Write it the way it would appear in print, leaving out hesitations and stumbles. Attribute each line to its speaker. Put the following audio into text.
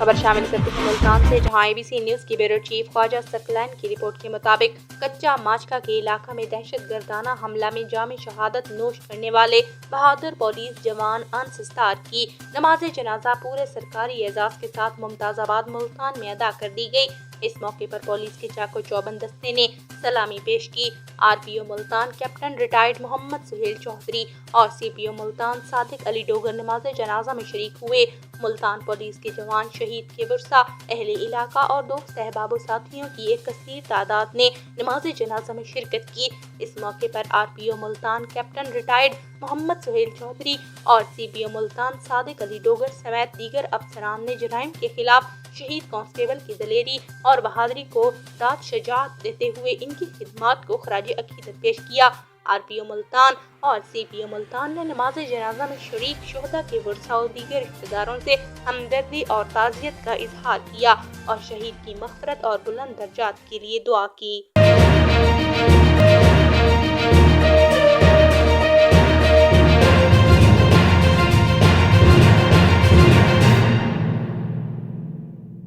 Speaker 1: खबर शामिल करते हैं मुल्तान से, जहां ABC न्यूज की ब्यूरो चीफ ख्वाजा सकलैन की रिपोर्ट के मुताबिक कच्चा माचका के इलाका में दहशतगर्दाना हमला में जाम शहादत नोश करने वाले बहादुर पुलिस जवान अंसस्तार की नमाज जनाजा पूरे सरकारी एजाज के साथ मुमताजाबाद मुल्तान में अदा कर दी गई। इस मौके पर पुलिस के चाको चौबंद दस्ते ने सलामी पेश की। RPO Multan captain retired Mohammad Suhail Chaudhry और CPO मुल्तान सादिक अली डोगर नमाज जनाजा में शरीक हुए। मुल्तान पुलिस के जवान, शहीद के वर्सा, अहले इलाका और दोस्त अहबाब साथियों की एक कसीर तादाद ने नमाज जनाजा में शिरकत की। इस मौके पर RPO Multan captain retired Mohammad Suhail Chaudhry और CPO मुल्तान सादिक अली डोगर समेत दीगर अफसरान ने जराइम के खिलाफ शहीद कांस्टेबल की दलेरी और बहादुरी को दाद शजात देते हुए इनकी खिदमात को खराज अकीदत पेश किया। RPO मुल्तान और CPO मुल्तान ने नमाज जनाजा में शरीक शुहदा के वर्सा और दीगर रिश्तेदारों से हमदर्दी और ताज़ियत का इजहार किया और शहीद की मग़फ़िरत और बुलंद दर्जात के लिए दुआ की।